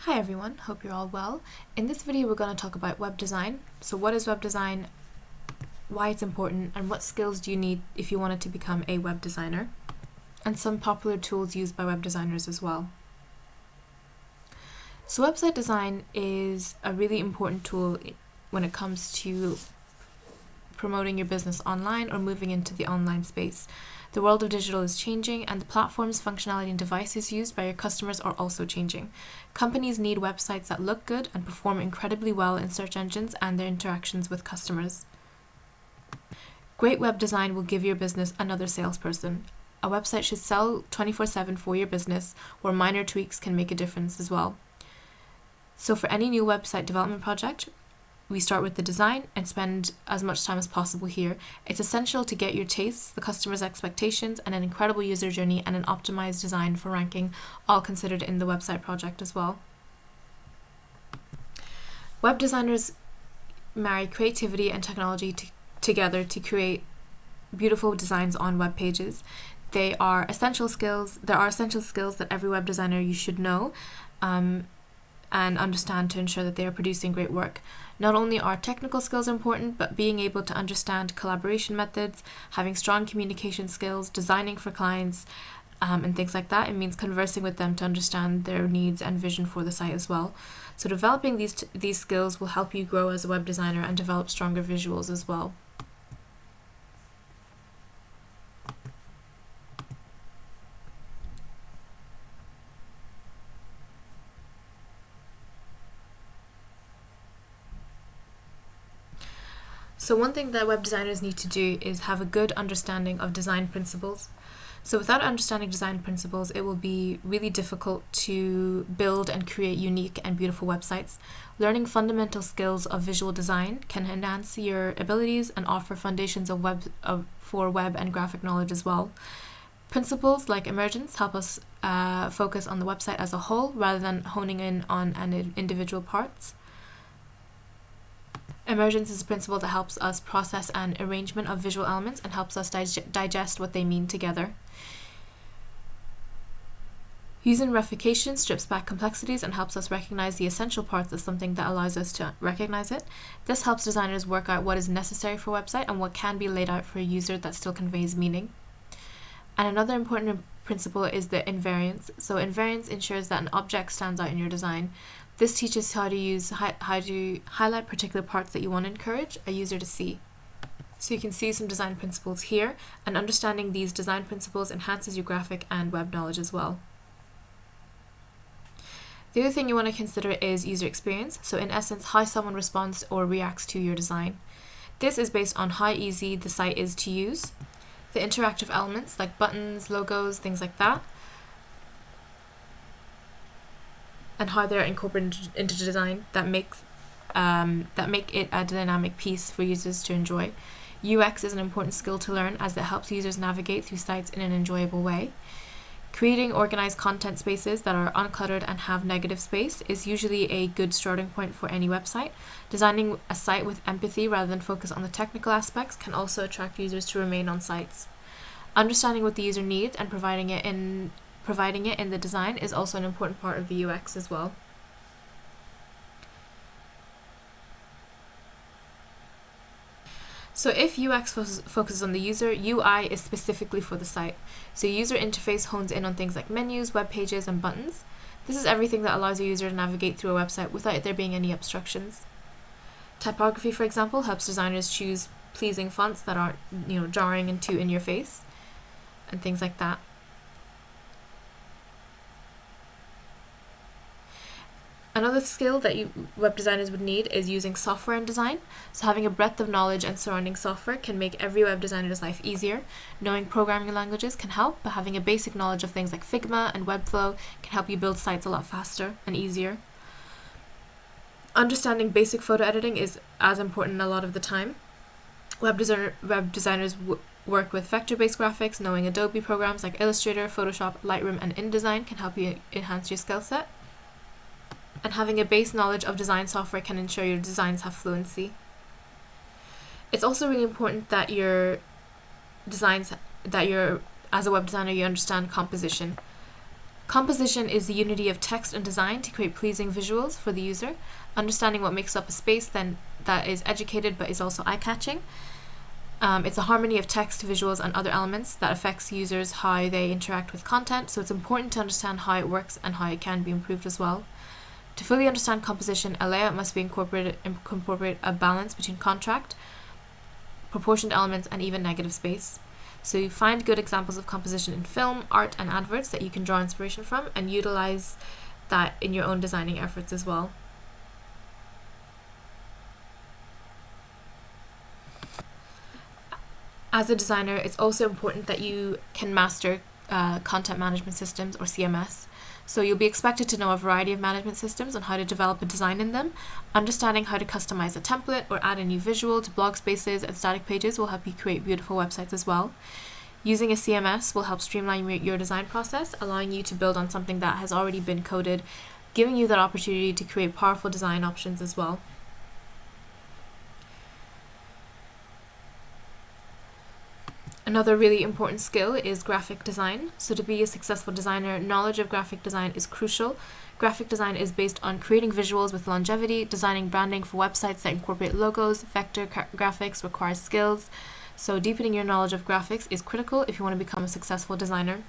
Hi everyone, hope you're all well. In this video we're going to talk about web design. So what is web design, why it's important, and what skills do you need if you wanted to become a web designer, and some popular tools used by web designers as well. So website design is a really important tool when it comes to promoting your business online or moving into the online space. The world of digital is changing, and the platforms, functionality, and devices used by your customers are also changing. Companies need websites that look good and perform incredibly well in search engines and their interactions with customers. Great web design will give your business another salesperson. A website should sell 24/7 for your business, where minor tweaks can make a difference as well. So for any new website development project, we start with the design and spend as much time as possible here. It's essential to get your tastes, the customer's expectations, and an incredible user journey and an optimized design for ranking, all considered in the website project as well. Web designers marry creativity and technology together to create beautiful designs on web pages. There are essential skills that every web designer you should know and understand to ensure that they are producing great work. Not only are technical skills important, but being able to understand collaboration methods, having strong communication skills, designing for clients, and things like that. It means conversing with them to understand their needs and vision for the site as well. So developing these skills will help you grow as a web designer and develop stronger visuals as well. So one thing that web designers need to do is have a good understanding of design principles. So without understanding design principles, it will be really difficult to build and create unique and beautiful websites. Learning fundamental skills of visual design can enhance your abilities and offer foundations for web and graphic knowledge as well. Principles like emergence help us focus on the website as a whole rather than honing in on individual parts. Emergence is a principle that helps us process an arrangement of visual elements and helps us digest what they mean together. Using reification strips back complexities and helps us recognize the essential parts of something that allows us to recognize it. This helps designers work out what is necessary for a website and what can be laid out for a user that still conveys meaning. And another important principle is the invariance. So invariance ensures that an object stands out in your design. This teaches how to highlight particular parts that you want to encourage a user to see. So you can see some design principles here, and understanding these design principles enhances your graphic and web knowledge as well. The other thing you want to consider is user experience. So in essence, how someone responds or reacts to your design. This is based on how easy the site is to use, the interactive elements like buttons, logos, things like that, and how they're incorporated into design that make it a dynamic piece for users to enjoy. UX is an important skill to learn as it helps users navigate through sites in an enjoyable way. Creating organized content spaces that are uncluttered and have negative space is usually a good starting point for any website. Designing a site with empathy rather than focus on the technical aspects can also attract users to remain on sites. Understanding what the user needs and providing it in the design is also an important part of the UX as well. So if UX focuses on the user, UI is specifically for the site. So user interface hones in on things like menus, web pages, and buttons. This is everything that allows a user to navigate through a website without there being any obstructions. Typography, for example, helps designers choose pleasing fonts that aren't, jarring and too in your face, and things like that. Another skill that web designers would need is using software in design. So having a breadth of knowledge and surrounding software can make every web designer's life easier. Knowing programming languages can help, but having a basic knowledge of things like Figma and Webflow can help you build sites a lot faster and easier. Understanding basic photo editing is as important a lot of the time. Web designers work with vector-based graphics. Knowing Adobe programs like Illustrator, Photoshop, Lightroom, and InDesign can help you enhance your skill set. And having a base knowledge of design software can ensure your designs have fluency. It's also really important that as a web designer, you understand composition. Composition is the unity of text and design to create pleasing visuals for the user. Understanding what makes up a space then that is educated but is also eye-catching. It's a harmony of text, visuals, and other elements that affects users how they interact with content, so it's important to understand how it works and how it can be improved as well. To fully understand composition, a layout must incorporate a balance between contract, proportioned elements, and even negative space. So you find good examples of composition in film, art, and adverts that you can draw inspiration from and utilize that in your own designing efforts as well. As a designer, it's also important that you can master content management systems, or CMS. So you'll be expected to know a variety of management systems and how to develop a design in them. Understanding how to customize a template or add a new visual to blog spaces and static pages will help you create beautiful websites as well. Using a CMS will help streamline your design process, allowing you to build on something that has already been coded, giving you that opportunity to create powerful design options as well. Another really important skill is graphic design. So to be a successful designer, knowledge of graphic design is crucial. Graphic design is based on creating visuals with longevity. Designing branding for websites that incorporate logos, vector graphics requires skills. So deepening your knowledge of graphics is critical if you want to become a successful designer.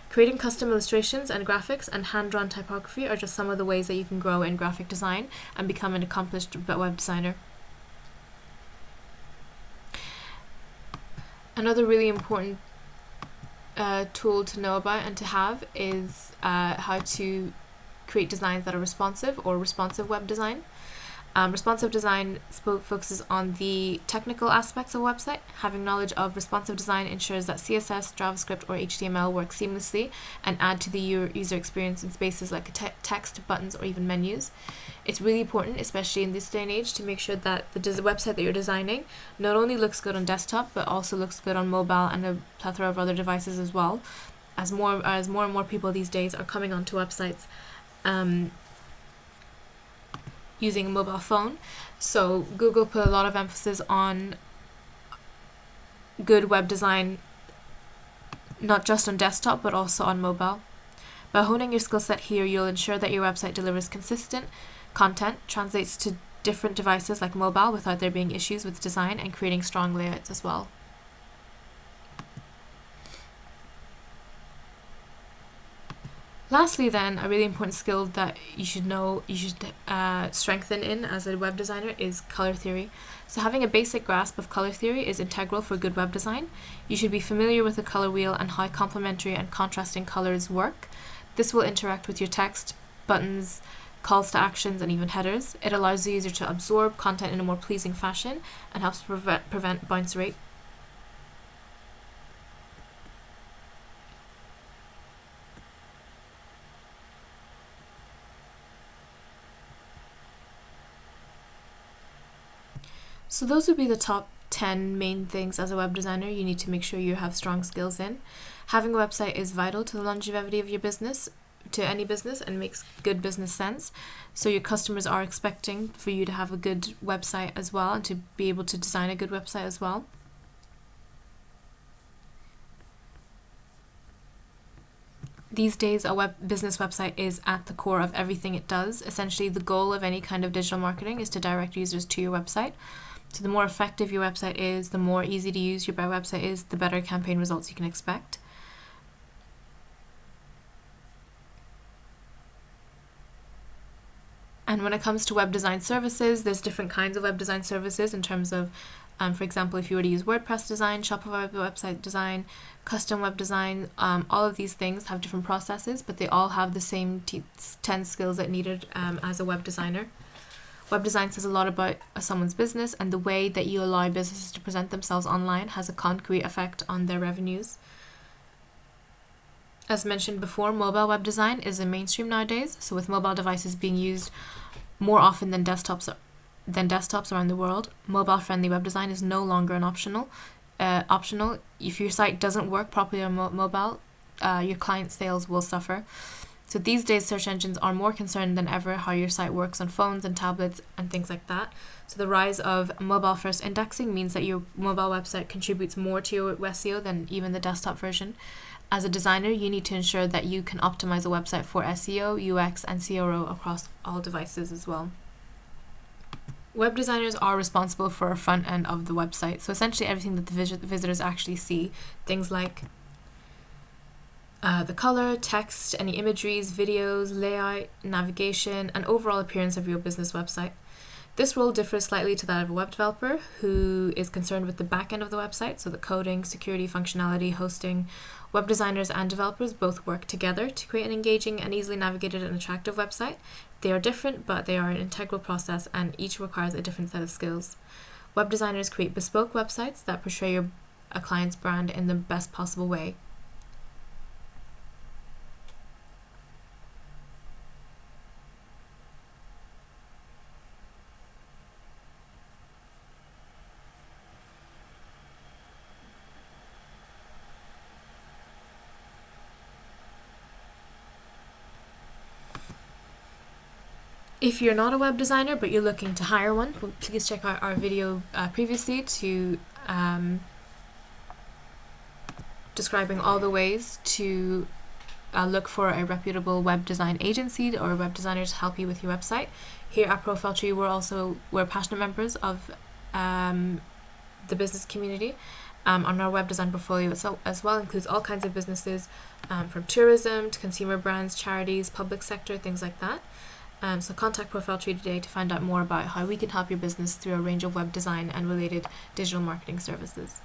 Creating custom illustrations and graphics and hand-drawn typography are just some of the ways that you can grow in graphic design and become an accomplished web designer. Another really important tool to know about and to have is how to create designs that are responsive, or responsive web design. Responsive design focuses on the technical aspects of a website. Having knowledge of responsive design ensures that CSS, JavaScript, or HTML work seamlessly and add to the user experience in spaces like text, buttons, or even menus. It's really important, especially in this day and age, to make sure that the website that you're designing not only looks good on desktop, but also looks good on mobile and a plethora of other devices as well, as more and more people these days are coming onto websites using a mobile phone. So Google put a lot of emphasis on good web design, not just on desktop, but also on mobile. By honing your skill set here, you'll ensure that your website delivers consistent content, translates to different devices like mobile without there being issues with design, and creating strong layouts as well. Lastly then, a really important skill that you should strengthen in as a web designer is color theory. So having a basic grasp of color theory is integral for good web design. You should be familiar with the color wheel and how complementary and contrasting colors work. This will interact with your text, buttons, calls to actions, and even headers. It allows the user to absorb content in a more pleasing fashion and helps prevent bounce rate. So those would be the top 10 main things as a web designer you need to make sure you have strong skills in. Having a website is vital to the longevity of your business, to any business, and makes good business sense. So your customers are expecting for you to have a good website as well, and to be able to design a good website as well. These days, a business website is at the core of everything it does. Essentially, the goal of any kind of digital marketing is to direct users to your website. So the more effective your website is, the more easy to use your website is, the better campaign results you can expect. And when it comes to web design services, there's different kinds of web design services in terms of, for example, if you were to use WordPress design, Shopify website design, custom web design, all of these things have different processes, but they all have the same 10 skills that needed as a web designer. Web design says a lot about someone's business, and the way that you allow businesses to present themselves online has a concrete effect on their revenues. As mentioned before, mobile web design is a mainstream nowadays, so with mobile devices being used more often than desktops around the world, mobile-friendly web design is no longer an optional. If your site doesn't work properly on mobile, your client sales will suffer. So these days, search engines are more concerned than ever how your site works on phones and tablets and things like that. So the rise of mobile-first indexing means that your mobile website contributes more to your SEO than even the desktop version. As a designer, you need to ensure that you can optimize a website for SEO, UX, and CRO across all devices as well. Web designers are responsible for a front end of the website, so essentially everything that the visitors actually see, things like the color, text, any imageries, videos, layout, navigation, and overall appearance of your business website. This role differs slightly to that of a web developer, who is concerned with the back end of the website, so the coding, security, functionality, hosting. Web designers and developers both work together to create an engaging and easily navigated and attractive website. They are different, but they are an integral process, and each requires a different set of skills. Web designers create bespoke websites that portray a client's brand in the best possible way. If you're not a web designer but you're looking to hire one, please check out our video previously to describing all the ways to look for a reputable web design agency or a web designer to help you with your website. Here at ProfileTree, we're passionate members of the business community. On our web design portfolio as well includes all kinds of businesses, from tourism to consumer brands, charities, public sector, things like that. So contact ProfileTree today to find out more about how we can help your business through a range of web design and related digital marketing services.